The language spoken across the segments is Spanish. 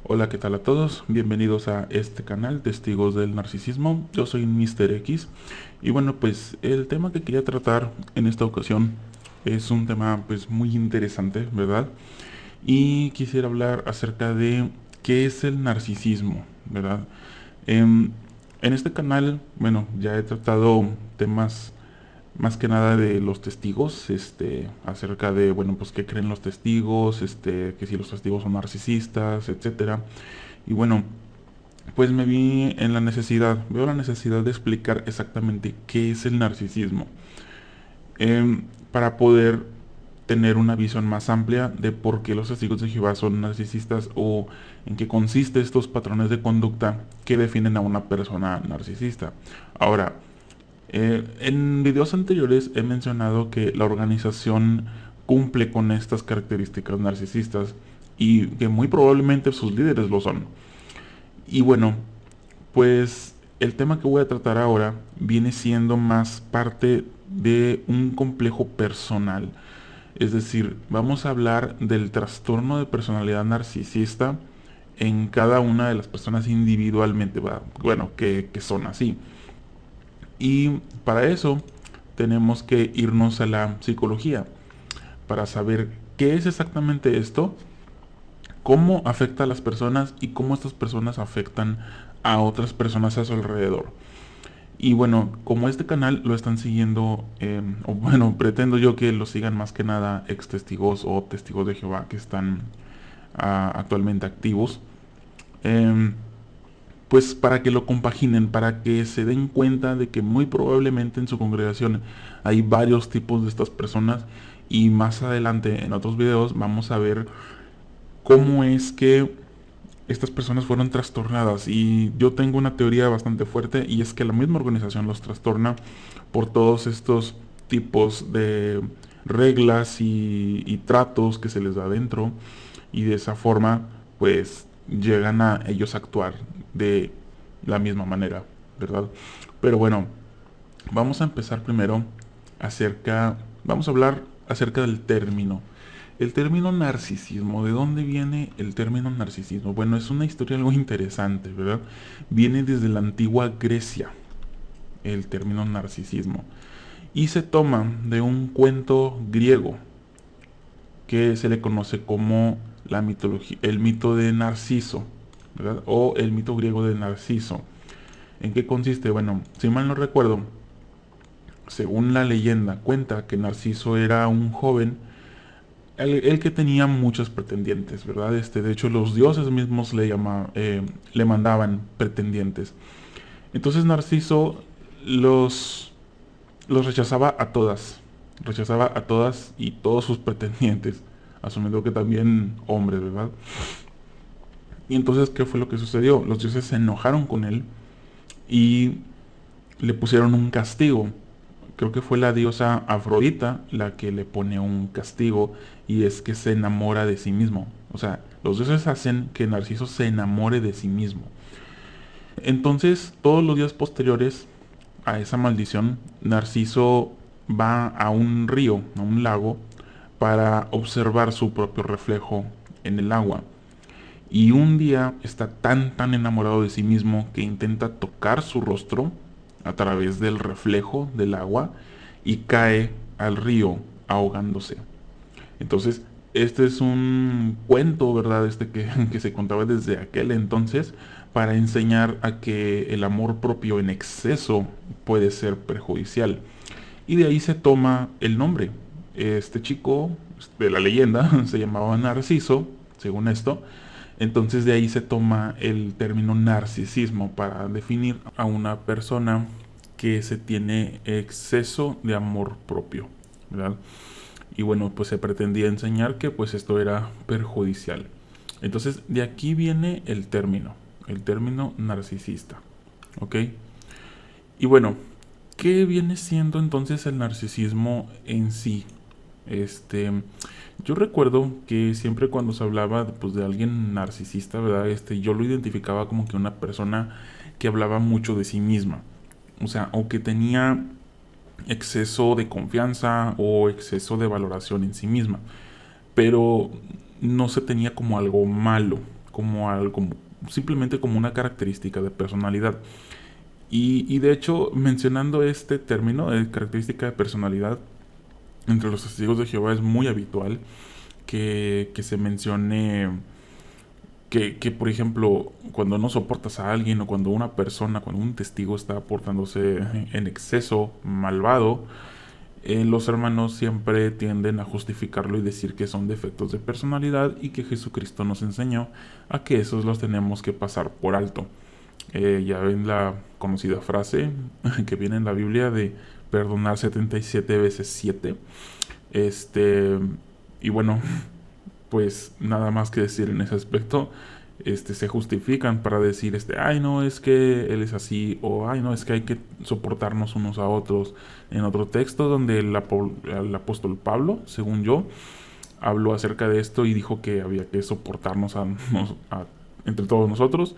Hola, ¿qué tal a todos? Bienvenidos a este canal, Testigos del Narcisismo. Yo soy Mr. X y bueno, pues el tema que quería tratar en esta ocasión es un tema pues muy interesante, ¿verdad? Y quisiera hablar acerca de qué es el narcisismo, ¿verdad? Em, en este canal, bueno, ya he tratado temas más que nada de los testigos, acerca de, bueno, pues qué creen los testigos, que si los testigos son narcisistas, etcétera. Y bueno, pues me vi en la necesidad, veo la necesidad de explicar exactamente qué es el narcisismo, para poder tener una visión más amplia de por qué los testigos de Jehová son narcisistas o en qué consiste estos patrones de conducta que definen a una persona narcisista. Ahora, en videos anteriores he mencionado que la organización cumple con estas características narcisistas y que muy probablemente sus líderes lo son. Y bueno, pues el tema que voy a tratar ahora viene siendo más parte de un complejo personal. Es decir, vamos a hablar del trastorno de personalidad narcisista en cada una de las personas individualmente, bueno, que son así. Y para eso tenemos que irnos a la psicología para saber qué es exactamente esto, cómo afecta a las personas y cómo estas personas afectan a otras personas a su alrededor. Y bueno, como este canal lo están siguiendo, o bueno, pretendo yo que lo sigan más que nada ex testigos o testigos de Jehová que están actualmente activos, eh, pues para que lo compaginen, para que se den cuenta de que muy probablemente en su congregación hay varios tipos de estas personas y más adelante en otros videos vamos a ver cómo es que estas personas fueron trastornadas y yo tengo una teoría bastante fuerte y es que la misma organización los trastorna por todos estos tipos de reglas y tratos que se les da dentro y de esa forma pues llegan a ellos a actuar de la misma manera, ¿verdad? Pero bueno, vamos a empezar primero vamos a hablar acerca del término. El término narcisismo, ¿de dónde viene el término narcisismo? Bueno, es una historia algo interesante, ¿verdad? Viene desde la antigua Grecia, el término narcisismo. Y se toma de un cuento griego que se le conoce como la mitología, el mito de Narciso, ¿verdad? O el mito griego de Narciso. ¿En qué consiste? Bueno, si mal no recuerdo, según la leyenda, cuenta que Narciso era un joven, el que tenía muchos pretendientes, ¿verdad? De hecho, los dioses mismos le mandaban pretendientes. Entonces Narciso los, los rechazaba a todas y todos sus pretendientes, asumiendo que también hombres, ¿verdad? Y entonces, ¿qué fue lo que sucedió? Los dioses se enojaron con él y le pusieron un castigo. Creo que fue la diosa Afrodita la que le pone un castigo y es que se enamora de sí mismo. O sea, los dioses hacen que Narciso se enamore de sí mismo. Entonces, todos los días posteriores a esa maldición, Narciso va a un río, a un lago, para observar su propio reflejo en el agua. Y un día está tan enamorado de sí mismo que intenta tocar su rostro a través del reflejo del agua y cae al río ahogándose. Entonces, este es un cuento, ¿verdad? Que se contaba desde aquel entonces para enseñar a que el amor propio en exceso puede ser perjudicial. Y de ahí se toma el nombre. Este chico de la leyenda se llamaba Narciso, según esto. Entonces de ahí se toma el término narcisismo para definir a una persona que se tiene exceso de amor propio, ¿verdad? Y bueno, pues se pretendía enseñar que pues esto era perjudicial. Entonces de aquí viene el término narcisista, ¿ok? Y bueno, ¿qué viene siendo entonces el narcisismo en sí? Este, yo recuerdo que siempre cuando se hablaba pues, de alguien narcisista, ¿verdad? Yo lo identificaba como que una persona que hablaba mucho de sí misma. O sea, o que tenía exceso de confianza o exceso de valoración en sí misma. Pero no se tenía como algo malo como algo, simplemente como una característica de personalidad. Y de hecho, mencionando este término de característica de personalidad, entre los testigos de Jehová es muy habitual que se mencione por ejemplo, cuando no soportas a alguien o cuando una persona, cuando un testigo está portándose en exceso, malvado, los hermanos siempre tienden a justificarlo y decir que son defectos de personalidad y que Jesucristo nos enseñó a que esos los tenemos que pasar por alto. Ya ven la conocida frase que viene en la Biblia de perdonar 77 veces 7. Este, y bueno, pues nada más que decir en ese aspecto. Se justifican para decir, ay no, es que él es así, o ay no, es que hay que soportarnos unos a otros. En otro texto donde el apóstol Pablo, según yo, habló acerca de esto y dijo que había que soportarnos entre todos nosotros.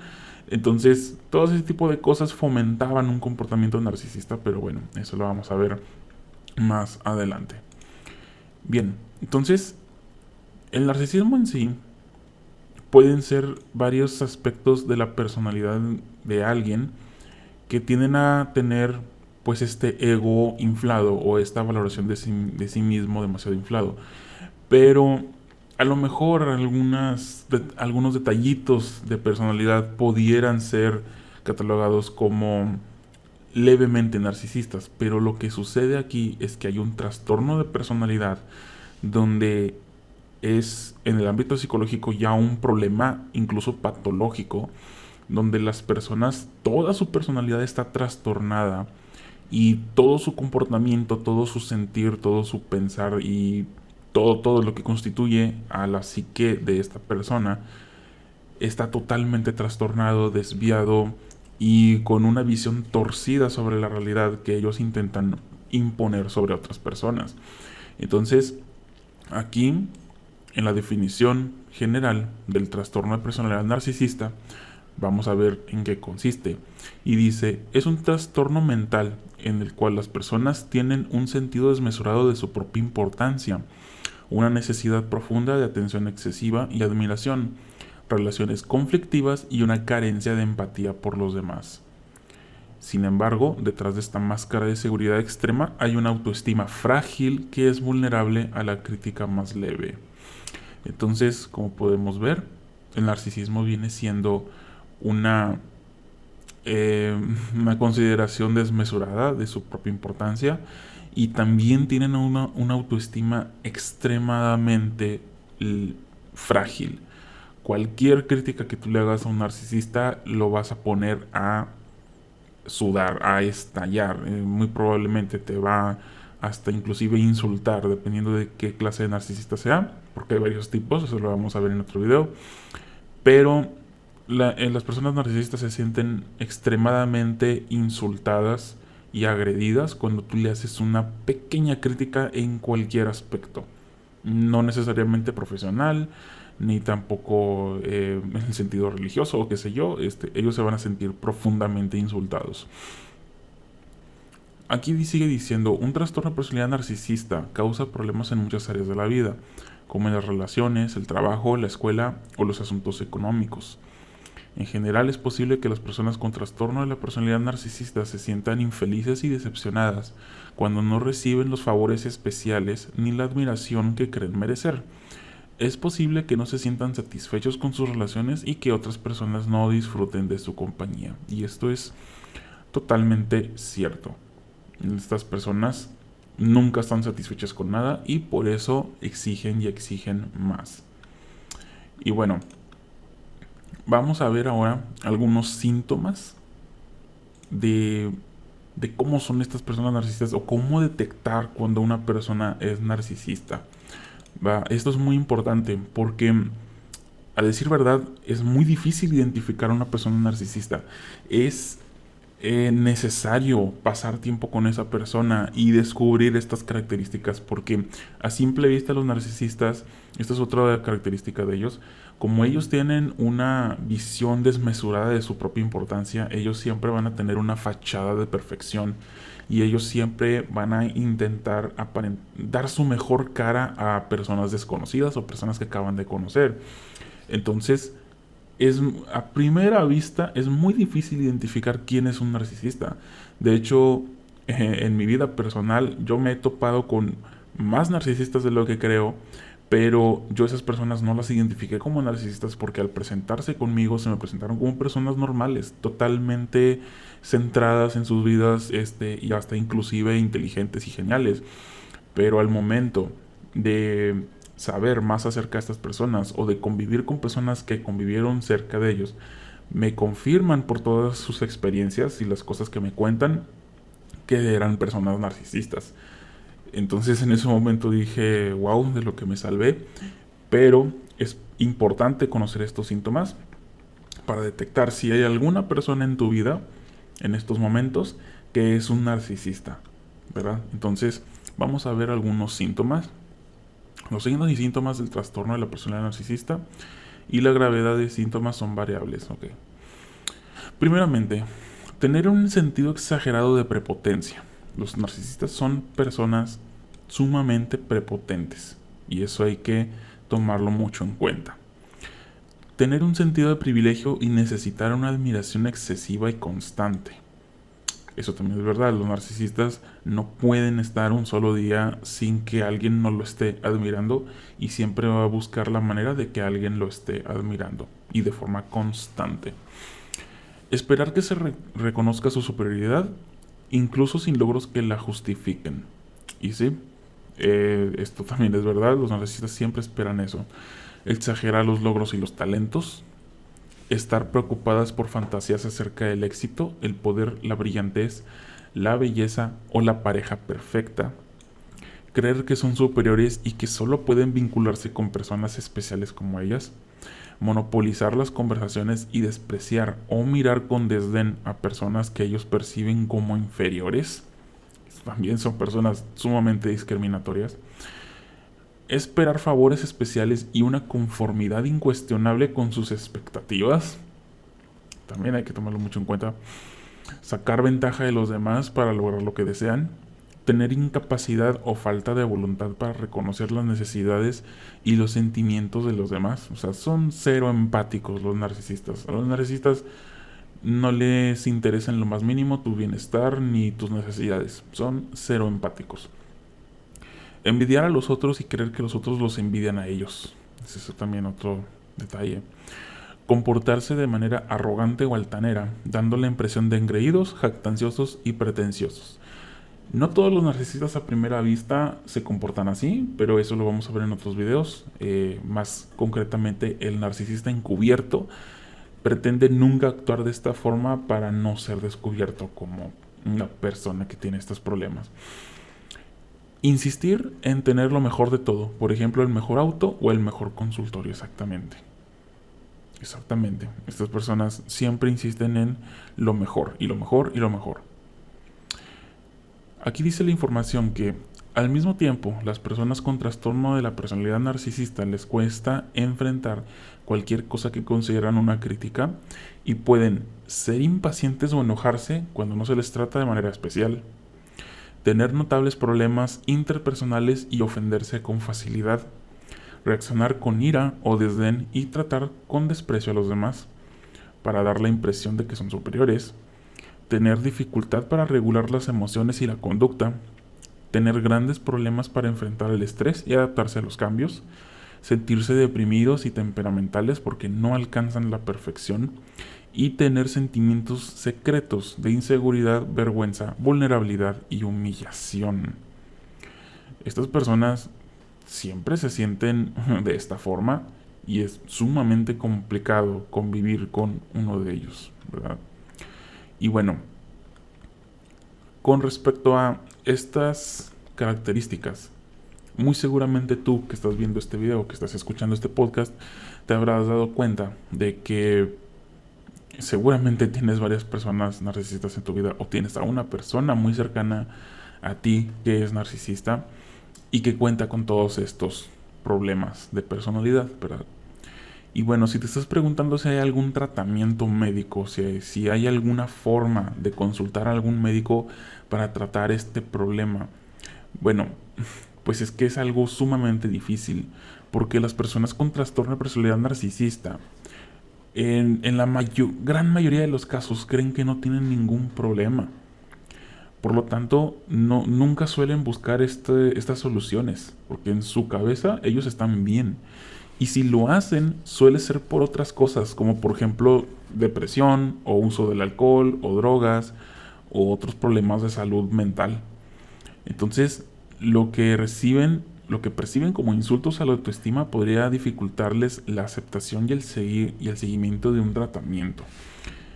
Entonces, todo ese tipo de cosas fomentaban un comportamiento narcisista, pero bueno, eso lo vamos a ver más adelante. Bien, entonces, el narcisismo en sí pueden ser varios aspectos de la personalidad de alguien que tienden a tener pues este ego inflado o esta valoración de sí mismo demasiado inflado. Pero a lo mejor algunos detallitos de personalidad pudieran ser catalogados como levemente narcisistas, pero lo que sucede aquí es que hay un trastorno de personalidad donde es en el ámbito psicológico ya un problema incluso patológico, donde las personas, toda su personalidad está trastornada y todo su comportamiento, todo su sentir, todo su pensar y todo lo que constituye a la psique de esta persona está totalmente trastornado, desviado y con una visión torcida sobre la realidad que ellos intentan imponer sobre otras personas. Entonces, aquí, en la definición general del trastorno de personalidad narcisista, vamos a ver en qué consiste. Y dice, es un trastorno mental en el cual las personas tienen un sentido desmesurado de su propia importancia, una necesidad profunda de atención excesiva y admiración, relaciones conflictivas y una carencia de empatía por los demás. Sin embargo, detrás de esta máscara de seguridad extrema hay una autoestima frágil que es vulnerable a la crítica más leve. Entonces, como podemos ver, el narcisismo viene siendo una consideración desmesurada de su propia importancia y también tienen una autoestima extremadamente frágil. Cualquier crítica que tú le hagas a un narcisista lo vas a poner a sudar, a estallar. Muy probablemente te va hasta inclusive insultar, dependiendo de qué clase de narcisista sea, porque hay varios tipos, eso lo vamos a ver en otro video. Pero las personas narcisistas se sienten extremadamente insultadas y agredidas cuando tú le haces una pequeña crítica en cualquier aspecto. No necesariamente profesional, ni tampoco en el sentido religioso o qué sé yo. Ellos se van a sentir profundamente insultados. Aquí sigue diciendo, un trastorno de personalidad narcisista causa problemas en muchas áreas de la vida, como en las relaciones, el trabajo, la escuela o los asuntos económicos. En general es posible que las personas con trastorno de la personalidad narcisista se sientan infelices y decepcionadas cuando no reciben los favores especiales ni la admiración que creen merecer. Es posible que no se sientan satisfechos con sus relaciones y que otras personas no disfruten de su compañía. Y esto es totalmente cierto. Estas personas nunca están satisfechas con nada y por eso exigen y exigen más. Y bueno, vamos a ver ahora algunos síntomas de cómo son estas personas narcisistas o cómo detectar cuando una persona es narcisista. Esto es muy importante porque, a decir verdad, es muy difícil identificar a una persona narcisista. Es necesario pasar tiempo con esa persona y descubrir estas características, porque a simple vista los narcisistas, esta es otra característica de ellos, como ellos tienen una visión desmesurada de su propia importancia, ellos siempre van a tener una fachada de perfección y ellos siempre van a intentar dar su mejor cara a personas desconocidas o personas que acaban de conocer. Entonces, es, a primera vista es muy difícil identificar quién es un narcisista. De hecho, en mi vida personal yo me he topado con más narcisistas de lo que creo, pero yo esas personas no las identifiqué como narcisistas porque al presentarse conmigo se me presentaron como personas normales, totalmente centradas en sus vidas, y hasta inclusive inteligentes y geniales. Pero al momento de saber más acerca de estas personas o de convivir con personas que convivieron cerca de ellos, me confirman por todas sus experiencias y las cosas que me cuentan que eran personas narcisistas. Entonces en ese momento dije, wow, de lo que me salvé. Pero es importante conocer estos síntomas para detectar si hay alguna persona en tu vida en estos momentos que es un narcisista, ¿verdad? Entonces vamos a ver algunos síntomas. Los signos y síntomas del trastorno de la personalidad narcisista y la gravedad de síntomas son variables, ¿ok? Primeramente, tener un sentido exagerado de prepotencia. Los narcisistas son personas sumamente prepotentes y eso hay que tomarlo mucho en cuenta. Tener un sentido de privilegio y necesitar una admiración excesiva y constante. Eso también es verdad, los narcisistas no pueden estar un solo día sin que alguien no lo esté admirando y siempre va a buscar la manera de que alguien lo esté admirando y de forma constante. Esperar que se reconozca su superioridad, incluso sin logros que la justifiquen. Y sí, esto también es verdad, los narcisistas siempre esperan eso. Exagerar los logros y los talentos, estar preocupadas por fantasías acerca del éxito, el poder, la brillantez, la belleza o la pareja perfecta, creer que son superiores y que solo pueden vincularse con personas especiales como ellas, monopolizar las conversaciones y despreciar o mirar con desdén a personas que ellos perciben como inferiores. También son personas sumamente discriminatorias. Esperar favores especiales y una conformidad incuestionable con sus expectativas. También hay que tomarlo mucho en cuenta. Sacar ventaja de los demás para lograr lo que desean. Tener incapacidad o falta de voluntad para reconocer las necesidades y los sentimientos de los demás. O sea, son cero empáticos los narcisistas. A los narcisistas no les interesa en lo más mínimo tu bienestar ni tus necesidades. Son cero empáticos. Envidiar a los otros y creer que los otros los envidian a ellos. Ese es también otro detalle. Comportarse de manera arrogante o altanera, dando la impresión de engreídos, jactanciosos y pretenciosos. No todos los narcisistas a primera vista se comportan así, pero eso lo vamos a ver en otros videos. Más concretamente, el narcisista encubierto pretende nunca actuar de esta forma para no ser descubierto como una persona que tiene estos problemas. Insistir en tener lo mejor de todo, por ejemplo, el mejor auto o el mejor consultorio, exactamente. Exactamente. Estas personas siempre insisten en lo mejor, y lo mejor, y lo mejor. Aquí dice la información que, al mismo tiempo, las personas con trastorno de la personalidad narcisista les cuesta enfrentar cualquier cosa que consideran una crítica y pueden ser impacientes o enojarse cuando no se les trata de manera especial, tener notables problemas interpersonales y ofenderse con facilidad, reaccionar con ira o desdén y tratar con desprecio a los demás para dar la impresión de que son superiores, tener dificultad para regular las emociones y la conducta, tener grandes problemas para enfrentar el estrés y adaptarse a los cambios, sentirse deprimidos y temperamentales porque no alcanzan la perfección y tener sentimientos secretos de inseguridad, vergüenza, vulnerabilidad y humillación. Estas personas siempre se sienten de esta forma y es sumamente complicado convivir con uno de ellos, ¿verdad? Y bueno, con respecto a estas características, muy seguramente tú que estás viendo este video, que estás escuchando este podcast, te habrás dado cuenta de que seguramente tienes varias personas narcisistas en tu vida o tienes a una persona muy cercana a ti que es narcisista y que cuenta con todos estos problemas de personalidad, ¿verdad? Y bueno, si te estás preguntando si hay algún tratamiento médico, si hay alguna forma de consultar a algún médico para tratar este problema, bueno, pues es que es algo sumamente difícil, porque las personas con trastorno de personalidad narcisista en la gran mayoría de los casos creen que no tienen ningún problema. Por lo tanto, nunca suelen buscar estas soluciones, porque en su cabeza ellos están bien. Y si lo hacen, suele ser por otras cosas, como por ejemplo depresión, o uso del alcohol, o drogas, o otros problemas de salud mental. Entonces, lo que perciben como insultos a la autoestima podría dificultarles la aceptación y el seguimiento de un tratamiento.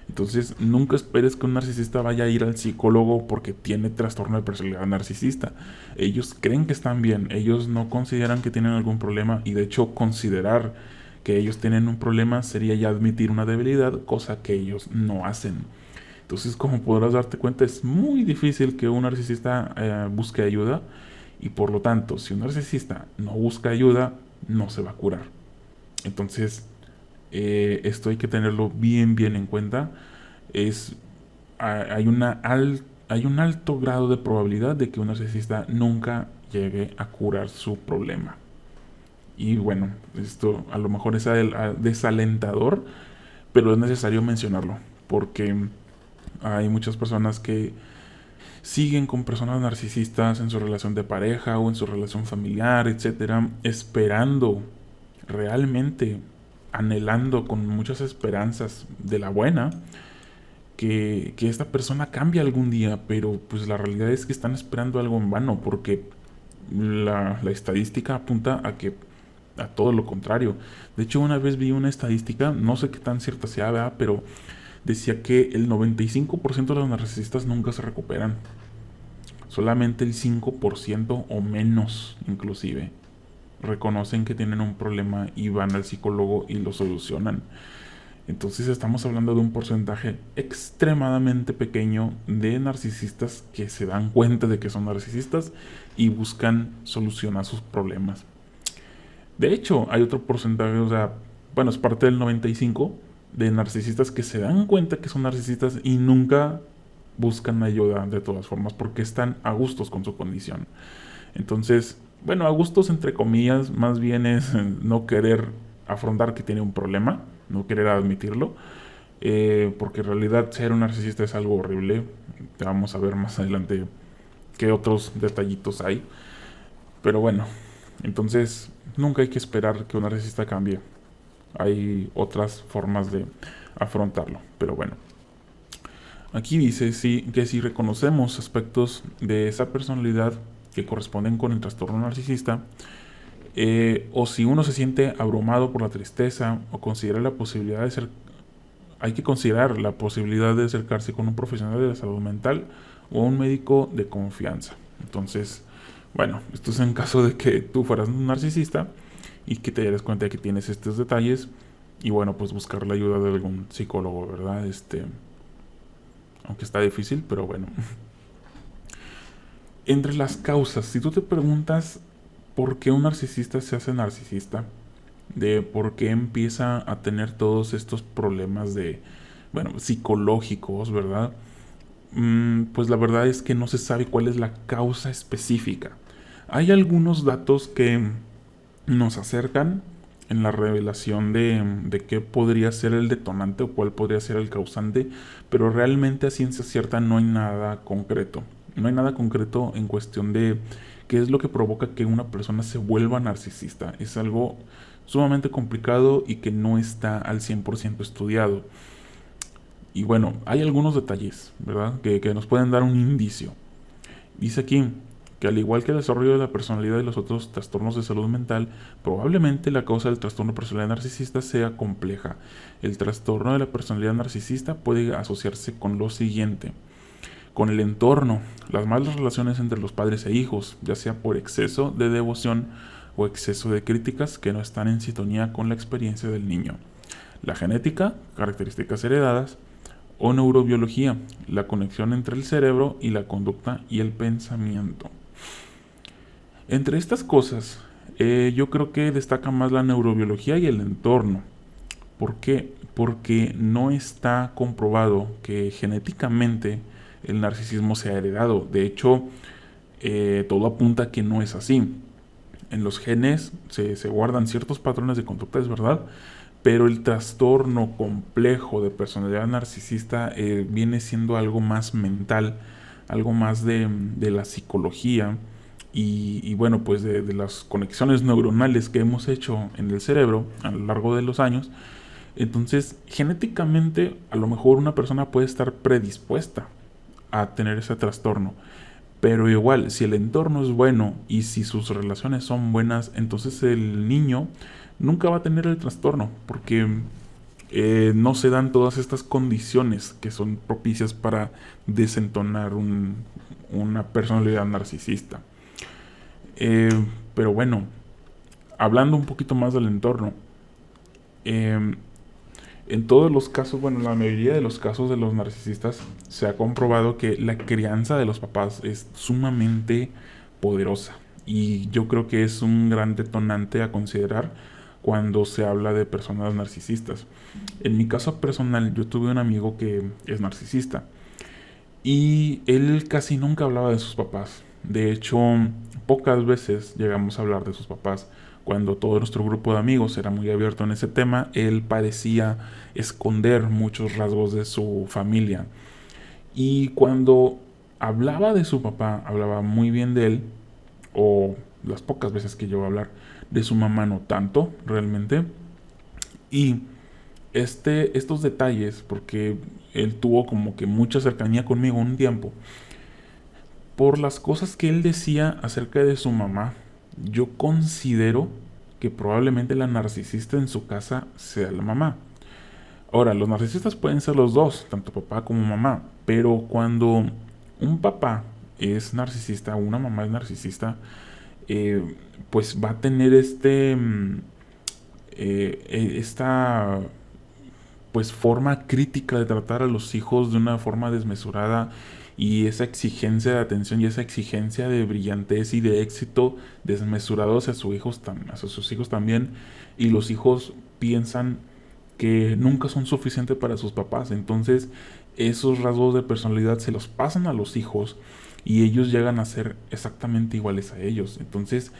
Entonces, nunca esperes que un narcisista vaya a ir al psicólogo porque tiene trastorno de personalidad narcisista. Ellos creen que están bien, ellos no consideran que tienen algún problema, y de hecho considerar que ellos tienen un problema sería ya admitir una debilidad, cosa que ellos no hacen. Entonces, como podrás darte cuenta, es muy difícil que un narcisista busque ayuda, y por lo tanto, si un narcisista no busca ayuda, no se va a curar. Entonces, esto hay que tenerlo bien, bien en cuenta. Es, hay, hay un alto grado de probabilidad de que un narcisista nunca llegue a curar su problema. Y bueno, esto a lo mejor es desalentador, pero es necesario mencionarlo, porque hay muchas personas que siguen con personas narcisistas en su relación de pareja o en su relación familiar, etcétera, esperando realmente, anhelando con muchas esperanzas de la buena que esta persona cambie algún día, pero pues la realidad es que están esperando algo en vano, porque la estadística apunta a que a todo lo contrario. De hecho, una vez vi una estadística, no sé qué tan cierta sea, ¿verdad? Pero decía que el 95% de los narcisistas nunca se recuperan. Solamente el 5% o menos, inclusive, reconocen que tienen un problema y van al psicólogo y lo solucionan. Entonces estamos hablando de un porcentaje extremadamente pequeño de narcisistas que se dan cuenta de que son narcisistas y buscan solucionar sus problemas. De hecho, hay otro porcentaje, o sea, bueno, es parte del 95 de narcisistas que se dan cuenta que son narcisistas y nunca buscan ayuda de todas formas porque están a gustos con su condición. Entonces, bueno, a gustos entre comillas, más bien es no querer afrontar que tiene un problema, no querer admitirlo, porque en realidad ser un narcisista es algo horrible. Te vamos a ver más adelante qué otros detallitos hay. Pero bueno, entonces nunca hay que esperar que un narcisista cambie. Hay otras formas de afrontarlo. Pero bueno, aquí dice sí, que si reconocemos aspectos de esa personalidad que corresponden con el trastorno narcisista, o si uno se siente abrumado por la tristeza o considera la posibilidad de ser, hay que considerar la posibilidad de acercarse con un profesional de la salud mental o un médico de confianza. Entonces, bueno, esto es en caso de que tú fueras un narcisista y que te des cuenta de que tienes estos detalles, y bueno, pues buscar la ayuda de algún psicólogo, ¿verdad? Aunque está difícil, pero bueno. Entre las causas, si tú te preguntas por qué un narcisista se hace narcisista, de por qué empieza a tener todos estos problemas de, bueno, psicológicos, ¿verdad? Pues la verdad es que no se sabe cuál es la causa específica. Hay algunos datos que nos acercan en la revelación de qué podría ser el detonante o cuál podría ser el causante, pero realmente a ciencia cierta no hay nada concreto. No hay nada concreto en cuestión de qué es lo que provoca que una persona se vuelva narcisista. Es algo sumamente complicado y que no está al 100% estudiado. Y bueno, hay algunos detalles, ¿verdad? Que nos pueden dar un indicio. Dice aquí que al igual que el desarrollo de la personalidad y los otros trastornos de salud mental, probablemente la causa del trastorno de personalidad narcisista sea compleja. El trastorno de la personalidad narcisista puede asociarse con lo siguiente: con el entorno, las malas relaciones entre los padres e hijos, ya sea por exceso de devoción o exceso de críticas que no están en sintonía con la experiencia del niño. La genética, características heredadas, o neurobiología, la conexión entre el cerebro y la conducta y el pensamiento. Entre estas cosas, yo creo que destaca más la neurobiología y el entorno. ¿Por qué? Porque no está comprobado que genéticamente el narcisismo sea heredado. De hecho, todo apunta a que no es así. En los genes se guardan ciertos patrones de conducta, es verdad, pero el trastorno complejo de personalidad narcisista viene siendo algo más mental, algo más de la psicología y bueno, pues de las conexiones neuronales que hemos hecho en el cerebro a lo largo de los años. Entonces, genéticamente, a lo mejor una persona puede estar predispuesta a tener ese trastorno. Pero igual, si el entorno es bueno y si sus relaciones son buenas, entonces el niño nunca va a tener el trastorno, porque no se dan todas estas condiciones que son propicias para desentonar una personalidad narcisista. Eh, pero bueno, hablando un poquito más del entorno, eh, en todos los casos, bueno, en la mayoría de los casos de los narcisistas se ha comprobado que la crianza de los papás es sumamente poderosa. Y yo creo que es un gran detonante a considerar cuando se habla de personas narcisistas. En mi caso personal, yo tuve un amigo que es narcisista y él casi nunca hablaba de sus papás. De hecho, pocas veces llegamos a hablar de sus papás. Cuando todo nuestro grupo de amigos era muy abierto en ese tema, él parecía esconder muchos rasgos de su familia. Y cuando hablaba de su papá, hablaba muy bien de él, o las pocas veces que llegó a hablar de su mamá, no tanto realmente. Y estos detalles, porque él tuvo como que mucha cercanía conmigo un tiempo, por las cosas que él decía acerca de su mamá, yo considero que probablemente la narcisista en su casa sea la mamá. Ahora, los narcisistas pueden ser los dos, tanto papá como mamá, pero cuando un papá es narcisista o una mamá es narcisista, pues va a tener esta pues forma crítica de tratar a los hijos de una forma desmesurada y esa exigencia de atención y esa exigencia de brillantez y de éxito desmesurado hacia sus hijos también, y los hijos piensan que nunca son suficientes para sus papás. Entonces esos rasgos de personalidad se los pasan a los hijos y ellos llegan a ser exactamente iguales a ellos. Entonces,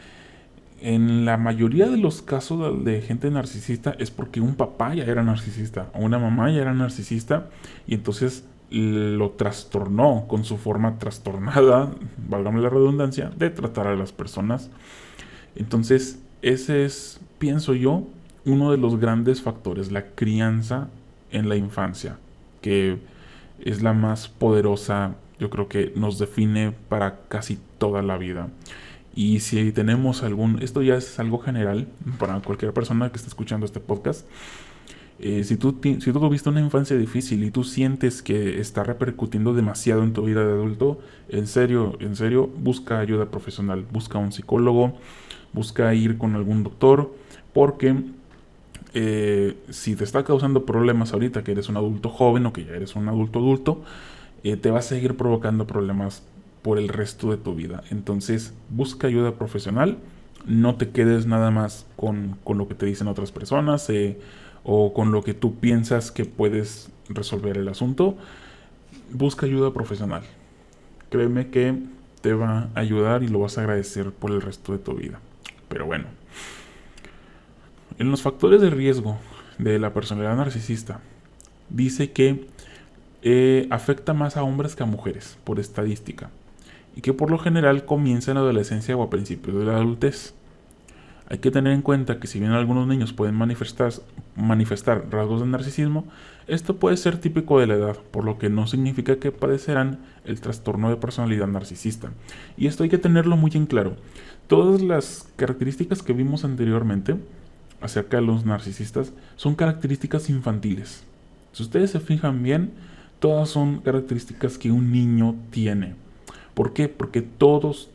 en la mayoría de los casos de gente narcisista es porque un papá ya era narcisista o una mamá ya era narcisista y entonces lo trastornó con su forma trastornada, válgame la redundancia, de tratar a las personas. Entonces, ese es, pienso yo, uno de los grandes factores, la crianza en la infancia, que es la más poderosa, yo creo que nos define para casi toda la vida. Y si tenemos esto ya es algo general para cualquier persona que esté escuchando este podcast. Si tú tuviste una infancia difícil y tú sientes que está repercutiendo demasiado en tu vida de adulto, en serio, busca ayuda profesional, busca un psicólogo, busca ir con algún doctor, porque si te está causando problemas ahorita que eres un adulto joven o que ya eres un adulto, te va a seguir provocando problemas por el resto de tu vida. Entonces, busca ayuda profesional, no te quedes nada más con lo que te dicen otras personas o con lo que tú piensas que puedes resolver el asunto. Busca ayuda profesional. Créeme que te va a ayudar y lo vas a agradecer por el resto de tu vida. Pero bueno, en los factores de riesgo de la personalidad narcisista, dice que afecta más a hombres que a mujeres, por estadística, y que por lo general comienza en la adolescencia o a principios de la adultez. Hay que tener en cuenta que si bien algunos niños pueden manifestar rasgos de narcisismo, esto puede ser típico de la edad, por lo que no significa que padecerán el trastorno de personalidad narcisista. Y esto hay que tenerlo muy en claro. Todas las características que vimos anteriormente acerca de los narcisistas son características infantiles. Si ustedes se fijan bien, todas son características que un niño tiene. ¿Por qué? Porque todos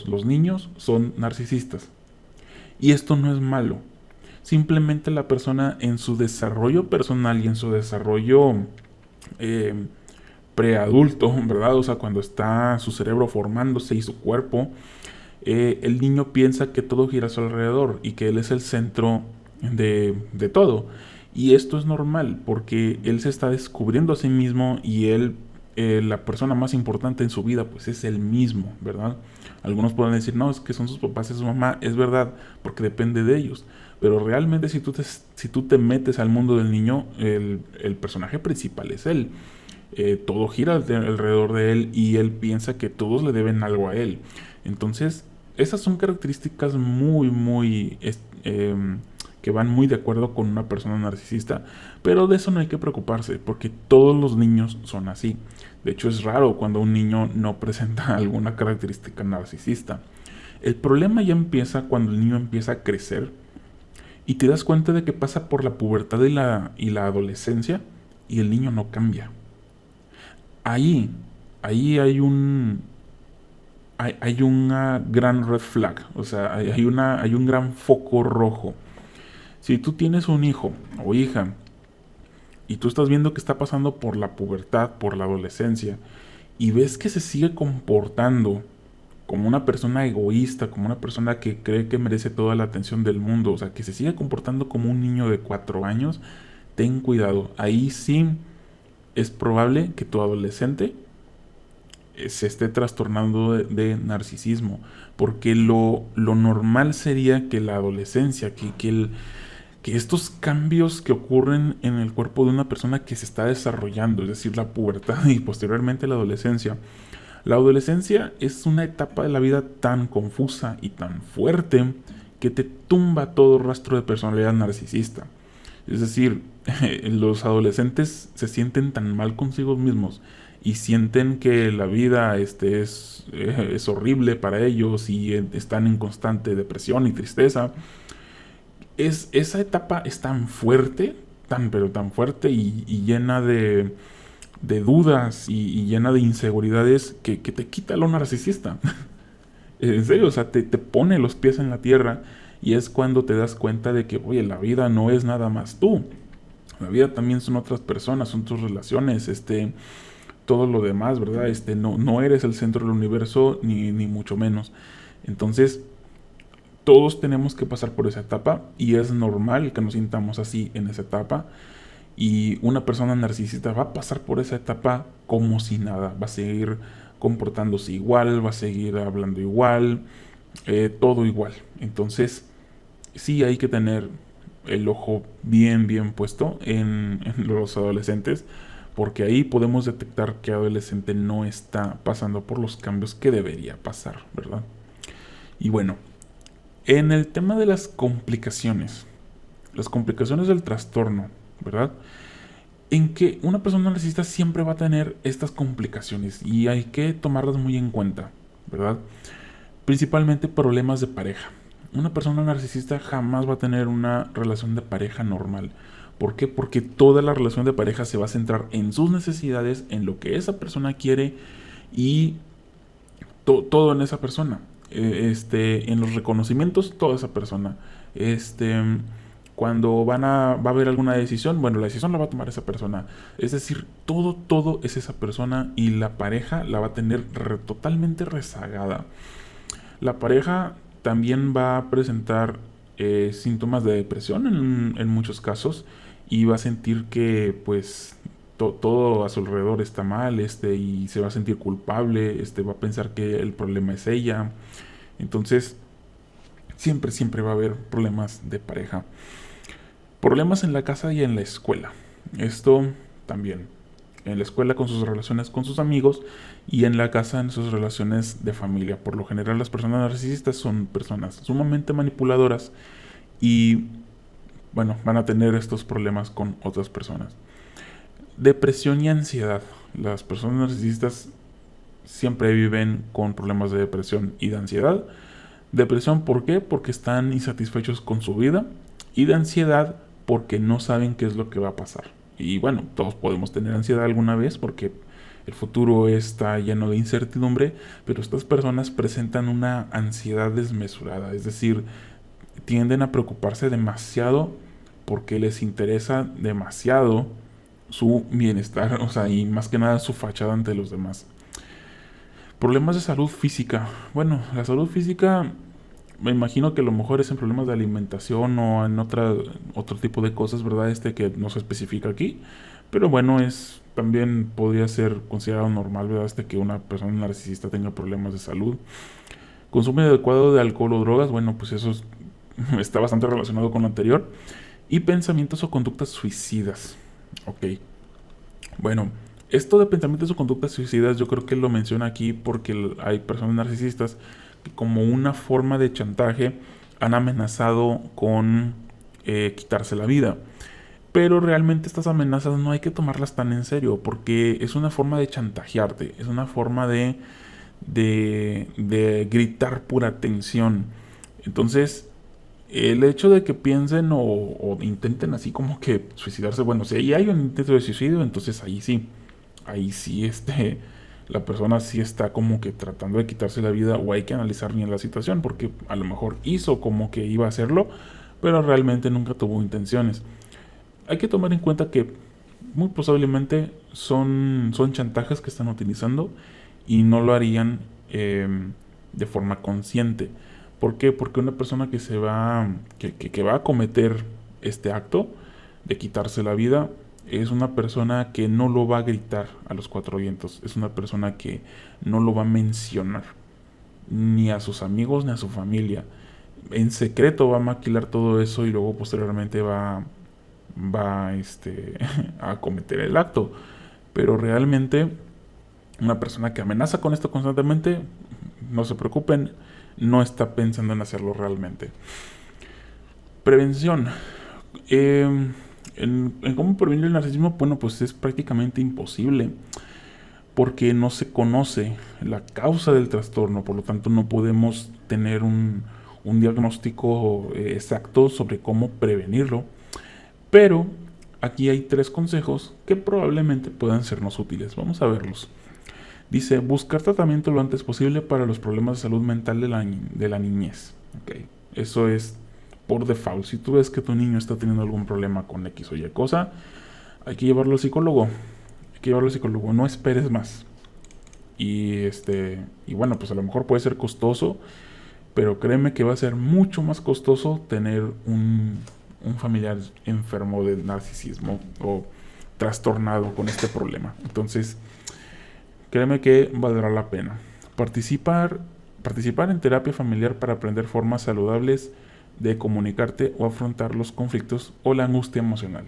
los niños son narcisistas. Y esto no es malo. Simplemente la persona en su desarrollo personal y en su desarrollo preadulto, ¿verdad? O sea, cuando está su cerebro formándose y su cuerpo, el niño piensa que todo gira a su alrededor y que él es el centro de todo. Y esto es normal porque él se está descubriendo a sí mismo y él la persona más importante en su vida pues es él mismo, ¿verdad? Algunos pueden decir, no, es que son sus papás, es su mamá, es verdad, porque depende de ellos. Pero realmente si tú te metes al mundo del niño, el personaje principal es él. Todo gira alrededor de él y él piensa que todos le deben algo a él. Entonces, esas son características que van muy de acuerdo con una persona narcisista, pero de eso no hay que preocuparse, porque todos los niños son así. De hecho, es raro cuando un niño no presenta alguna característica narcisista. El problema ya empieza cuando el niño empieza a crecer y te das cuenta de que pasa por la pubertad y la adolescencia y el niño no cambia. Ahí, ahí hay una gran red flag, o sea, hay un gran foco rojo. Si tú tienes un hijo o hija y tú estás viendo que está pasando por la pubertad, por la adolescencia, y ves que se sigue comportando como una persona egoísta, como una persona que cree que merece toda la atención del mundo, o sea, que se sigue comportando como un niño de 4 años, ten cuidado. Ahí sí es probable que tu adolescente se esté trastornando de narcisismo, porque lo normal sería que la adolescencia, que estos cambios que ocurren en el cuerpo de una persona que se está desarrollando, es decir, la pubertad y posteriormente la adolescencia es una etapa de la vida tan confusa y tan fuerte que te tumba todo rastro de personalidad narcisista. Es decir, los adolescentes se sienten tan mal consigo mismos y sienten que la vida es horrible para ellos y están en constante depresión y tristeza. Esa etapa es tan fuerte, pero tan fuerte y llena de dudas y llena de inseguridades que te quita lo narcisista. En serio, o sea, te pone los pies en la tierra y es cuando te das cuenta de que, oye, la vida no es nada más tú. La vida también son otras personas, son tus relaciones, todo lo demás, ¿verdad? No eres el centro del universo, ni mucho menos. Entonces, todos tenemos que pasar por esa etapa y es normal que nos sintamos así en esa etapa. Y una persona narcisista va a pasar por esa etapa como si nada, va a seguir comportándose igual, va a seguir hablando igual, todo igual. Entonces, sí hay que tener el ojo bien puesto en los adolescentes, porque ahí podemos detectar que adolescente no está pasando por los cambios que debería pasar, ¿verdad? Y bueno, en el tema de las complicaciones del trastorno, ¿verdad? En que una persona narcisista siempre va a tener estas complicaciones y hay que tomarlas muy en cuenta, ¿verdad? Principalmente problemas de pareja. Una persona narcisista jamás va a tener una relación de pareja normal. ¿Por qué? Porque toda la relación de pareja se va a centrar en sus necesidades, en lo que esa persona quiere y todo en esa persona. En los reconocimientos, toda esa persona. Cuando va a haber alguna decisión, bueno, la decisión la va a tomar esa persona. Es decir, todo es esa persona y la pareja la va a tener totalmente rezagada. La pareja también va a presentar síntomas de depresión en muchos casos y va a sentir que pues todo a su alrededor está mal, y se va a sentir culpable, va a pensar que el problema es ella. Entonces, siempre va a haber problemas de pareja. Problemas en la casa y en la escuela. Esto también. En la escuela con sus relaciones con sus amigos y en la casa en sus relaciones de familia. Por lo general las personas narcisistas son personas sumamente manipuladoras y bueno, van a tener estos problemas con otras personas. Depresión y ansiedad. Las personas narcisistas siempre viven con problemas de depresión y de ansiedad. Depresión, ¿por qué? Porque están insatisfechos con su vida. Y de ansiedad, porque no saben qué es lo que va a pasar. Y bueno, todos podemos tener ansiedad alguna vez porque el futuro está lleno de incertidumbre, pero estas personas presentan una ansiedad desmesurada, es decir, tienden a preocuparse demasiado porque les interesa demasiado su bienestar, o sea, y más que nada su fachada ante los demás. Problemas de salud física. Bueno, la salud física me imagino que a lo mejor es en problemas de alimentación o en otro tipo de cosas, ¿verdad? Que no se especifica aquí. Pero bueno, también podría ser considerado normal, ¿verdad? Hasta que una persona narcisista tenga problemas de salud. Consumo adecuado de alcohol o drogas, bueno, pues está bastante relacionado con lo anterior. Y pensamientos o conductas suicidas. Ok. Bueno, esto de pensamientos o conductas suicidas yo creo que lo menciona aquí porque hay personas narcisistas que como una forma de chantaje han amenazado con quitarse la vida. Pero realmente estas amenazas no hay que tomarlas tan en serio porque es una forma de chantajearte, es una forma de gritar pura tensión. Entonces, el hecho de que piensen o intenten así como que suicidarse, bueno, si ahí hay un intento de suicidio, entonces ahí sí la persona sí está como que tratando de quitarse la vida o hay que analizar bien la situación porque a lo mejor hizo como que iba a hacerlo, pero realmente nunca tuvo intenciones. Hay que tomar en cuenta que muy posiblemente son chantajes que están utilizando y no lo harían de forma consciente. ¿Por qué? Porque una persona que va a cometer este acto de quitarse la vida es una persona que no lo va a gritar a los cuatro vientos, es una persona que no lo va a mencionar ni a sus amigos ni a su familia. En secreto va a maquilar todo eso y luego posteriormente va a cometer el acto. Pero realmente una persona que amenaza con esto constantemente, no se preocupen, no está pensando en hacerlo realmente. Prevención. Eh, en cómo prevenir el narcisismo, bueno, pues es prácticamente imposible porque no se conoce la causa del trastorno, por lo tanto no podemos tener un diagnóstico exacto sobre cómo prevenirlo. Pero aquí hay tres consejos que probablemente puedan sernos útiles. Vamos a verlos. Dice, buscar tratamiento lo antes posible para los problemas de salud mental de la niñez. Okay. Eso es por default. Si tú ves que tu niño está teniendo algún problema con X o Y cosa, hay que llevarlo al psicólogo. Hay que llevarlo al psicólogo. No esperes más. Y bueno, pues a lo mejor puede ser costoso, pero créeme que va a ser mucho más costoso tener un familiar enfermo de narcisismo o trastornado con este problema. Entonces, créeme que valdrá la pena. Participar en terapia familiar para aprender formas saludables de comunicarte o afrontar los conflictos o la angustia emocional.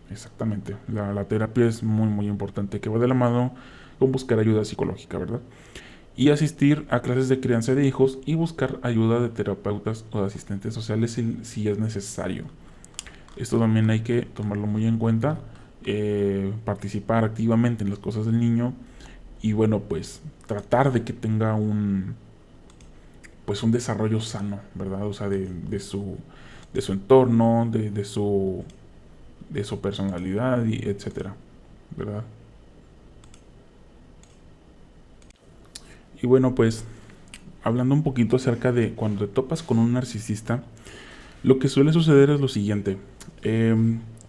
Exactamente. La terapia es muy, muy importante, que va de la mano con buscar ayuda psicológica, ¿verdad? Y asistir a clases de crianza de hijos y buscar ayuda de terapeutas o de asistentes sociales si es necesario. Esto también hay que tomarlo muy en cuenta, participar activamente en las cosas del niño y bueno, pues tratar de que tenga pues un desarrollo sano, ¿verdad? O sea, de su entorno, de su personalidad y etcétera, ¿verdad? Y bueno, pues hablando un poquito acerca de cuando te topas con un narcisista, lo que suele suceder es lo siguiente.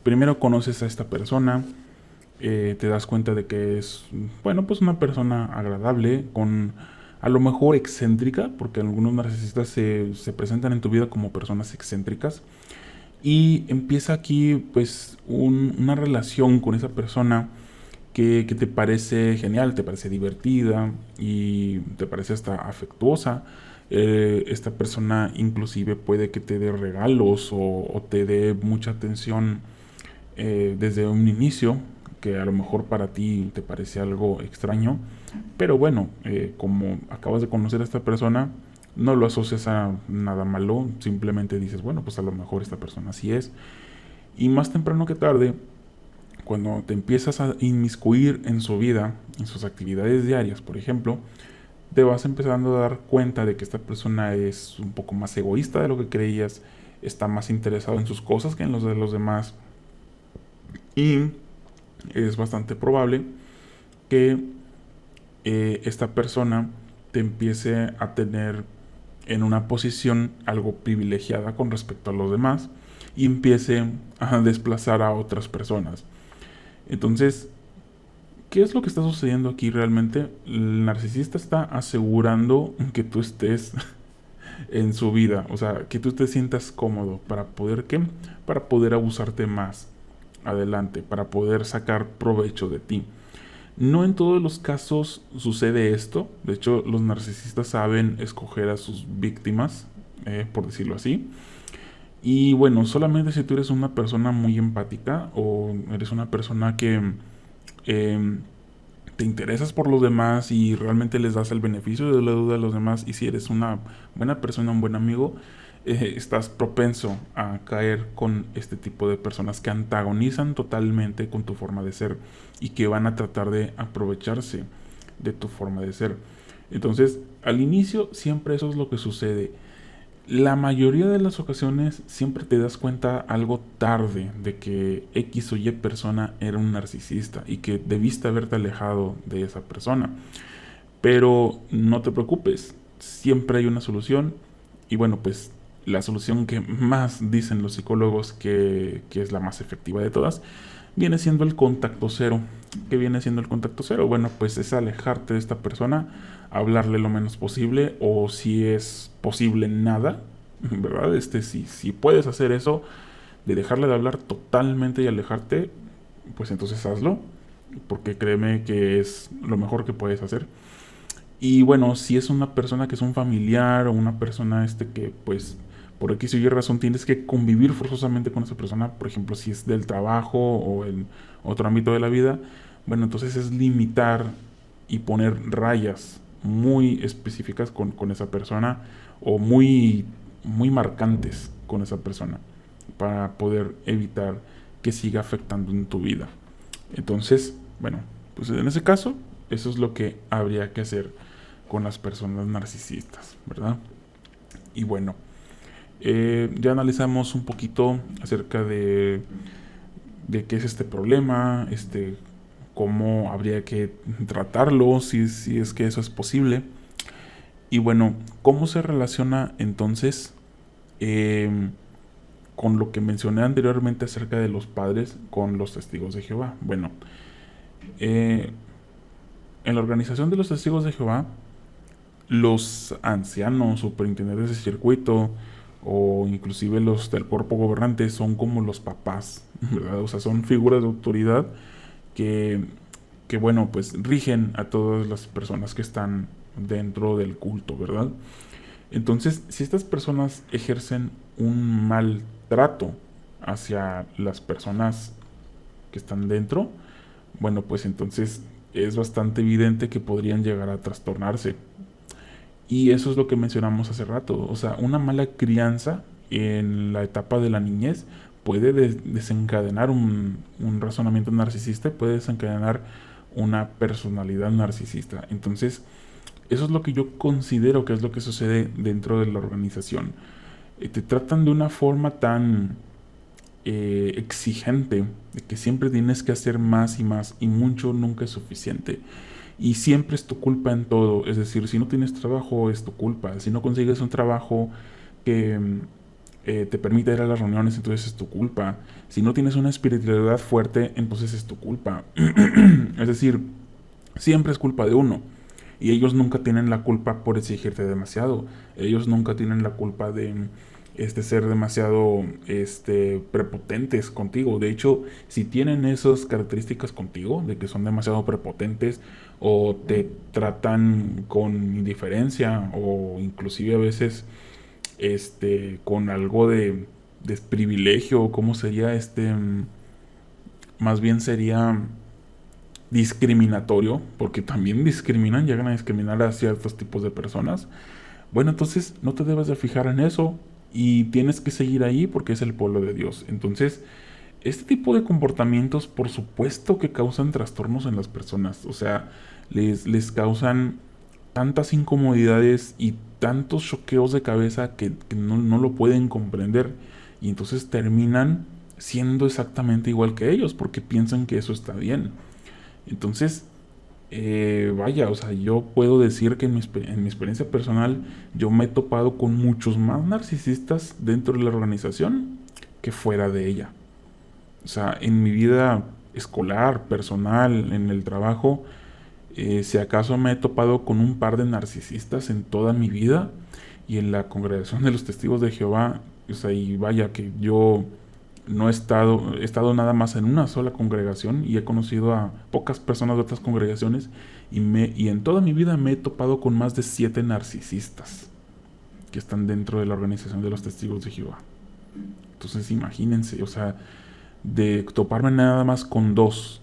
Primero conoces a esta persona, te das cuenta de que es, bueno, pues una persona agradable, a lo mejor excéntrica, porque algunos narcisistas se presentan en tu vida como personas excéntricas, y empieza aquí pues una relación con esa persona que te parece genial, te parece divertida y te parece hasta afectuosa. Esta persona inclusive puede que te dé regalos o te dé mucha atención desde un inicio, que a lo mejor para ti te parece algo extraño, pero bueno, como acabas de conocer a esta persona, no lo asocias a nada malo, simplemente dices, bueno, pues a lo mejor esta persona así es. Y más temprano que tarde, cuando te empiezas a inmiscuir en su vida, en sus actividades diarias, por ejemplo, te vas empezando a dar cuenta de que esta persona es un poco más egoísta de lo que creías, está más interesado en sus cosas que en los de los demás y es bastante probable que esta persona te empiece a tener en una posición algo privilegiada con respecto a los demás y empiece a desplazar a otras personas. Entonces, ¿qué es lo que está sucediendo aquí realmente? El narcisista está asegurando que tú estés en su vida, o sea, que tú te sientas cómodo para poder, ¿qué? Para poder abusarte más. adelante, para poder sacar provecho de ti. No en todos los casos sucede esto. De hecho, los narcisistas saben escoger a sus víctimas, por decirlo así. Y bueno, solamente si tú eres una persona muy empática o eres una persona que eh, te interesas por los demás y realmente les das el beneficio de la duda a los demás, y si eres una buena persona, un buen amigo, estás propenso a caer con este tipo de personas que antagonizan totalmente con tu forma de ser y que van a tratar de aprovecharse de tu forma de ser. Entonces, al inicio siempre eso es lo que sucede. La mayoría de las ocasiones siempre te das cuenta algo tarde de que X o Y persona era un narcisista y que debiste haberte alejado de esa persona. Pero no te preocupes, siempre hay una solución. Y bueno, pues la solución que más dicen los psicólogos que es la más efectiva de todas, viene siendo el contacto cero. ¿Qué viene siendo el contacto cero? Bueno, pues es alejarte de esta persona, hablarle lo menos posible, o si es posible nada, ¿verdad? Si puedes hacer eso, de dejarle de hablar totalmente y alejarte, pues entonces hazlo, porque créeme que es lo mejor que puedes hacer. Y bueno, si es una persona que es un familiar o una persona que pues por X o Y razón tienes que convivir forzosamente con esa persona, por ejemplo, si es del trabajo o en otro ámbito de la vida, bueno, entonces es limitar y poner rayas muy específicas con esa persona, o muy marcantes con esa persona, para poder evitar que siga afectando en tu vida. Entonces, bueno, pues en ese caso, eso es lo que habría que hacer con las personas narcisistas, ¿verdad? Y bueno, ya analizamos un poquito acerca de qué es este problema, cómo habría que tratarlo, si es que eso es posible. Y bueno, ¿cómo se relaciona entonces eh, con lo que mencioné anteriormente acerca de los padres con los testigos de Jehová? Bueno, eh, en la organización de los testigos de Jehová, los ancianos, superintendentes de circuito o inclusive los del cuerpo gobernante son como los papás, ¿verdad? O sea, son figuras de autoridad que, que bueno, pues rigen a todas las personas que están dentro del culto, ¿verdad? Entonces, si estas personas ejercen un mal trato hacia las personas que están dentro, bueno, pues entonces es bastante evidente que podrían llegar a trastornarse. Y eso es lo que mencionamos hace rato. O sea, una mala crianza en la etapa de la niñez puede desencadenar un razonamiento narcisista, puede desencadenar una personalidad narcisista. Entonces, eso es lo que yo considero que es lo que sucede dentro de la organización. Te tratan de una forma tan exigente, de que siempre tienes que hacer más y más, y mucho nunca es suficiente. Y siempre es tu culpa en todo. Es decir, si no tienes trabajo, es tu culpa. Si no consigues un trabajo que te permite ir a las reuniones, entonces es tu culpa. Si no tienes una espiritualidad fuerte, entonces es tu culpa. Es decir, siempre es culpa de uno. Y ellos nunca tienen la culpa por exigirte demasiado. Ellos nunca tienen la culpa de ser demasiado prepotentes contigo. De hecho, si tienen esas características contigo, de que son demasiado prepotentes o te tratan con indiferencia o inclusive a veces con algo de desprivilegio, ¿cómo sería más bien sería discriminatorio, porque también discriminan, llegan a discriminar a ciertos tipos de personas? Bueno, entonces no te debes de fijar en eso y tienes que seguir ahí porque es el pueblo de Dios. Entonces, este tipo de comportamientos, por supuesto que causan trastornos en las personas. O sea, les causan tantas incomodidades y tantos choqueos de cabeza que no lo pueden comprender. Y entonces terminan siendo exactamente igual que ellos porque piensan que eso está bien. Entonces, vaya, o sea, yo puedo decir que en mi experiencia personal yo me he topado con muchos más narcisistas dentro de la organización que fuera de ella. O sea, en mi vida escolar, personal, en el trabajo, si acaso me he topado con un par de narcisistas en toda mi vida, y en la congregación de los testigos de Jehová, o sea, y vaya que yo No he estado nada más en una sola congregación y he conocido a pocas personas de otras congregaciones y en toda mi vida me he topado con más de 7 narcisistas que están dentro de la organización de los Testigos de Jehová. Entonces imagínense, o sea, de toparme nada más con 2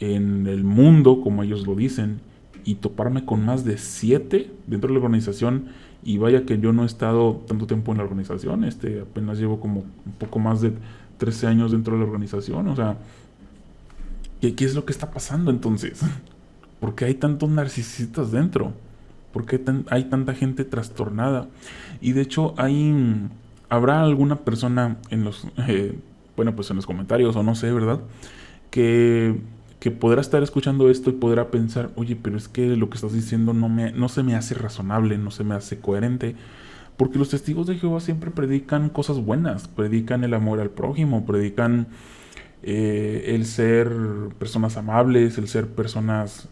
en el mundo, como ellos lo dicen, y toparme con más de 7 dentro de la organización. Y vaya que yo no he estado tanto tiempo en la organización, apenas llevo como un poco más de 13 años dentro de la organización. O sea, ¿qué es lo que está pasando entonces? ¿Por qué hay tantos narcisistas dentro? ¿Por qué hay tanta gente trastornada? Y de hecho habrá alguna persona en los, bueno, pues en los comentarios o no sé, ¿verdad? Que, que podrá estar escuchando esto y podrá pensar, oye, pero es que lo que estás diciendo no se me hace razonable, no se me hace coherente. Porque los testigos de Jehová siempre predican cosas buenas, predican el amor al prójimo, predican el ser personas amables, el ser personas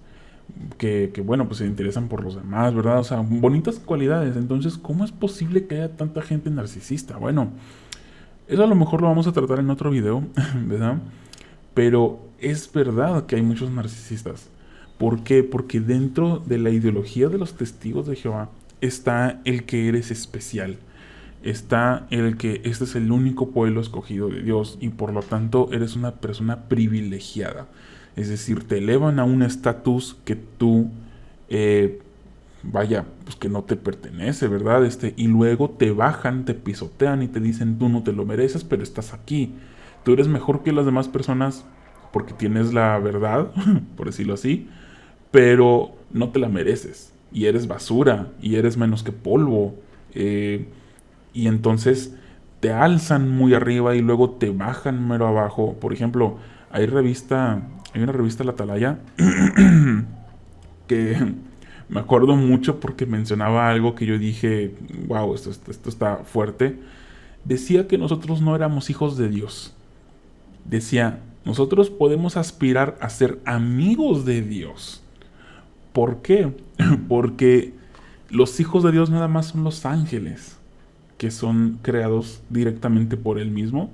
bueno, pues se interesan por los demás, ¿verdad? O sea, bonitas cualidades. Entonces, ¿cómo es posible que haya tanta gente narcisista? Bueno, eso a lo mejor lo vamos a tratar en otro video, ¿verdad? Pero es verdad que hay muchos narcisistas. ¿Por qué? Porque dentro de la ideología de los testigos de Jehová está el que eres especial. Está el que este es el único pueblo escogido de Dios y por lo tanto eres una persona privilegiada. Es decir, te elevan a un estatus que tú, eh, vaya, pues que no te pertenece, ¿verdad? Y luego te bajan, te pisotean y te dicen, tú no te lo mereces, pero estás aquí. Tú eres mejor que las demás personas porque tienes la verdad, por decirlo así, pero no te la mereces. Y eres basura, y eres menos que polvo. Y entonces te alzan muy arriba y luego te bajan mero abajo. Por ejemplo, hay una revista La Atalaya que me acuerdo mucho porque mencionaba algo que yo dije, wow, esto está fuerte. Decía que nosotros no éramos hijos de Dios. Decía, nosotros podemos aspirar a ser amigos de Dios. ¿Por qué? Porque los hijos de Dios nada más son los ángeles, que son creados directamente por Él mismo.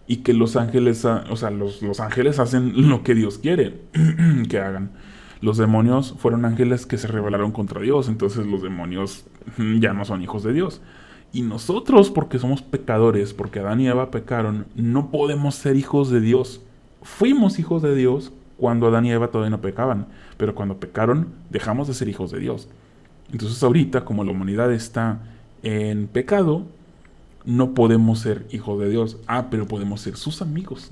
Y que los ángeles, o sea, los ángeles hacen lo que Dios quiere que hagan. Los demonios fueron ángeles que se rebelaron contra Dios, entonces los demonios ya no son hijos de Dios. Y nosotros, porque somos pecadores, porque Adán y Eva pecaron, no podemos ser hijos de Dios. Fuimos hijos de Dios cuando Adán y Eva todavía no pecaban, pero cuando pecaron dejamos de ser hijos de Dios. Entonces ahorita, como la humanidad está en pecado, no podemos ser hijos de Dios. Ah, pero podemos ser sus amigos.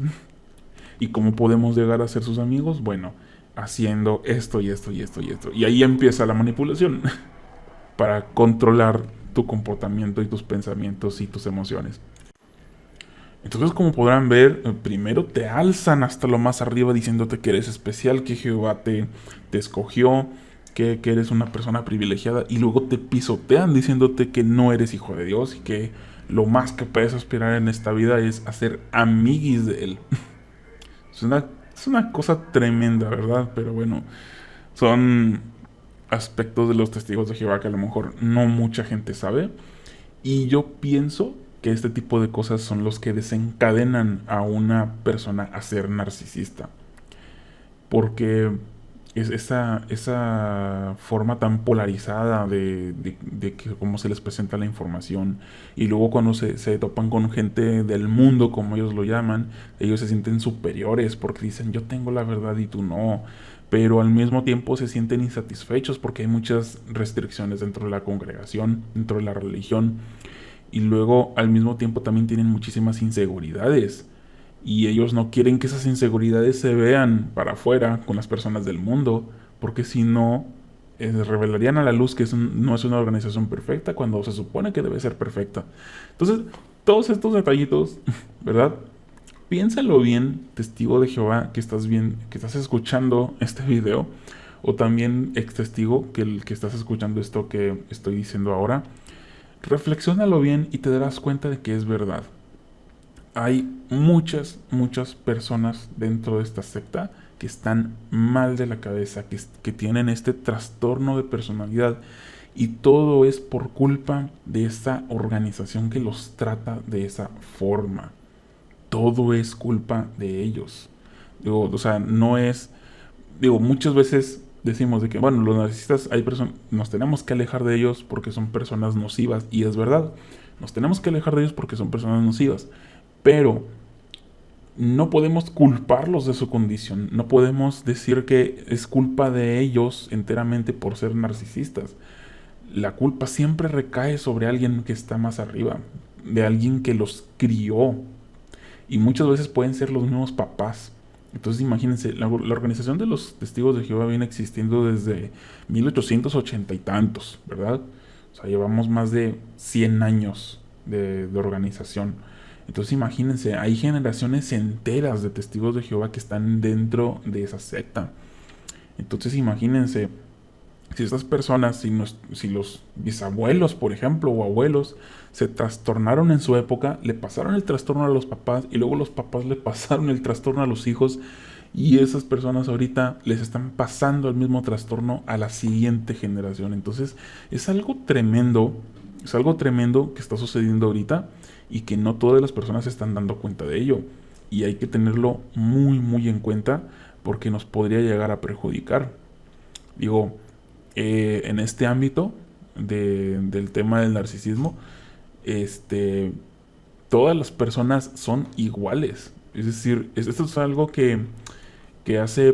¿Y cómo podemos llegar a ser sus amigos? Bueno, haciendo esto y esto y esto y esto. Y ahí empieza la manipulación para controlar tu comportamiento y tus pensamientos y tus emociones. Entonces, como podrán ver, primero te alzan hasta lo más arriba diciéndote que eres especial, que Jehová te escogió, que eres una persona privilegiada, y luego te pisotean diciéndote que no eres hijo de Dios y que lo más que puedes aspirar en esta vida es hacer amiguis de Él. Es una cosa tremenda, ¿verdad? Pero bueno, son aspectos de los testigos de Jehová que a lo mejor no mucha gente sabe. Y yo pienso que este tipo de cosas son los que desencadenan a una persona a ser narcisista. Porque es esa forma tan polarizada de que cómo se les presenta la información. Y luego cuando se topan con gente del mundo, como ellos lo llaman, ellos se sienten superiores porque dicen yo tengo la verdad y tú no. Pero al mismo tiempo se sienten insatisfechos porque hay muchas restricciones dentro de la congregación, dentro de la religión. Y luego al mismo tiempo también tienen muchísimas inseguridades. Y ellos no quieren que esas inseguridades se vean para afuera con las personas del mundo, porque si no, revelarían a la luz que no es una organización perfecta cuando se supone que debe ser perfecta. Entonces, todos estos detallitos, ¿verdad? Piénsalo bien, testigo de Jehová, que estás escuchando este video, o también ex testigo que estás escuchando esto que estoy diciendo ahora. Reflexiónalo bien y te darás cuenta de que es verdad. Hay muchas personas dentro de esta secta que están mal de la cabeza, que tienen este trastorno de personalidad, y todo es por culpa de esta organización que los trata de esa forma. todo es culpa de ellos. Digo, o sea, no es, digo, muchas veces decimos de que, bueno, los narcisistas, hay personas, nos tenemos que alejar de ellos porque son personas nocivas, y es verdad, nos tenemos que alejar de ellos porque son personas nocivas, pero no podemos culparlos de su condición, no podemos decir que es culpa de ellos enteramente por ser narcisistas. La culpa siempre recae sobre alguien que está más arriba, de alguien que los crió, y muchas veces pueden ser los mismos papás. Entonces imagínense, la organización de los testigos de Jehová viene existiendo desde 1880 y tantos, ¿verdad? O sea, llevamos más de 100 años de organización. Entonces imagínense, hay generaciones enteras de testigos de Jehová que están dentro de esa secta. Entonces imagínense, si estas personas, si los bisabuelos, por ejemplo, o abuelos, se trastornaron en su época, le pasaron el trastorno a los papás, y luego los papás le pasaron el trastorno a los hijos, y esas personas ahorita les están pasando el mismo trastorno a la siguiente generación. Entonces es algo tremendo que está sucediendo ahorita, y que no todas las personas se están dando cuenta de ello, y hay que tenerlo muy muy en cuenta, porque nos podría llegar a perjudicar. Digo, en este ámbito del tema del narcisismo, este, todas las personas son iguales. Es decir, esto es algo que hace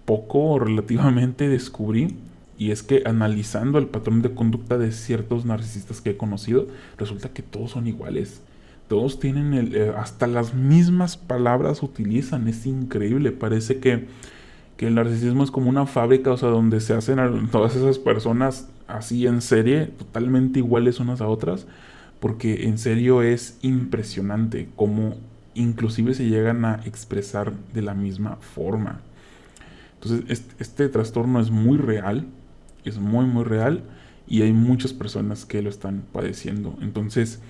poco relativamente descubrí, y es que analizando el patrón de conducta de ciertos narcisistas que he conocido, resulta que todos son iguales. Todos tienen hasta las mismas palabras utilizan. Es increíble, parece que el narcisismo es como una fábrica, o sea, donde se hacen todas esas personas así en serie, totalmente iguales unas a otras, porque en serio es impresionante cómo inclusive se llegan a expresar de la misma forma. Entonces, este trastorno es muy real, es muy muy real, y hay muchas personas que lo están padeciendo. Entonces,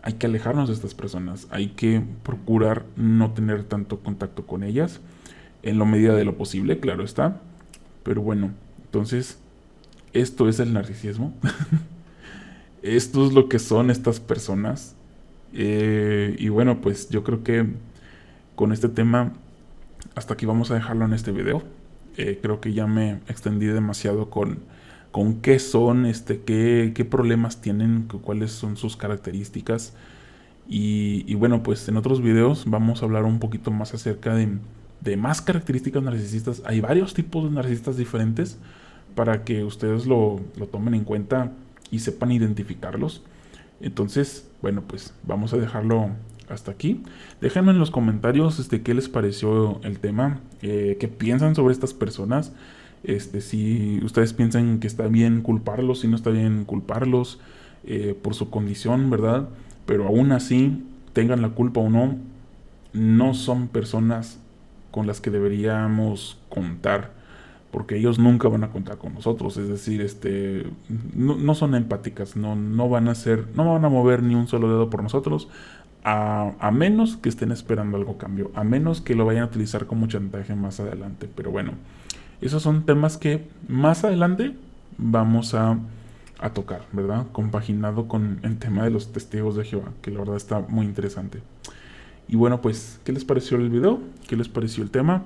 hay que alejarnos de estas personas, hay que procurar no tener tanto contacto con ellas, en la medida de lo posible, claro está. Pero bueno, entonces, esto es el narcisismo. Esto es lo que son estas personas. Y bueno, pues yo creo que con este tema, hasta aquí vamos a dejarlo en este video. Creo que ya me extendí demasiado con qué son, qué problemas tienen, cuáles son sus características. Y bueno, pues en otros videos vamos a hablar un poquito más acerca de más características narcisistas. Hay varios tipos de narcisistas diferentes, para que ustedes lo tomen en cuenta y sepan identificarlos. Entonces, bueno, pues vamos a dejarlo hasta aquí. Déjenme en los comentarios qué les pareció el tema, qué piensan sobre estas personas, si ustedes piensan que está bien culparlos, si no está bien culparlos por su condición, ¿verdad? Pero aún así, tengan la culpa o no, no son personas con las que deberíamos contar, porque ellos nunca van a contar con nosotros. Es decir, no son empáticas, no van a ser, no van a mover ni un solo dedo por nosotros, a menos que estén esperando algo a cambio, a menos que lo vayan a utilizar como chantaje más adelante. Pero bueno, esos son temas que más adelante vamos a tocar, ¿verdad? Compaginado con el tema de los testigos de Jehová, que la verdad está muy interesante. Y bueno, pues, ¿qué les pareció el video? ¿Qué les pareció el tema?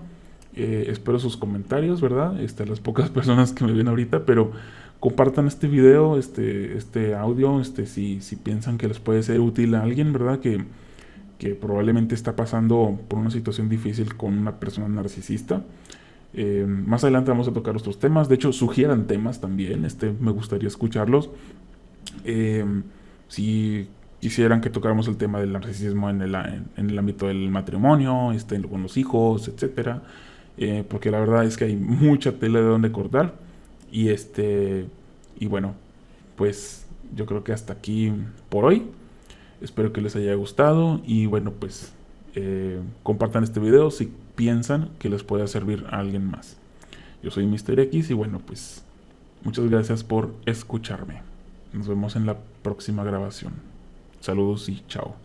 Espero sus comentarios, ¿verdad? Las pocas personas que me ven ahorita, pero compartan este video, este audio, si piensan que les puede ser útil a alguien, ¿verdad? Que probablemente está pasando por una situación difícil con una persona narcisista. Más adelante vamos a tocar otros temas. De hecho, sugieran temas también. Me gustaría escucharlos. Si quisieran que tocáramos el tema del narcisismo en el ámbito del matrimonio, con los hijos, etcétera. Porque la verdad es que hay mucha tela de donde cortar. Y bueno, pues yo creo que hasta aquí por hoy. Espero que les haya gustado. Y bueno, pues compartan este video si piensan que les pueda servir a alguien más. Yo soy Mr. X, y bueno, pues muchas gracias por escucharme. Nos vemos en la próxima grabación. Saludos y chao.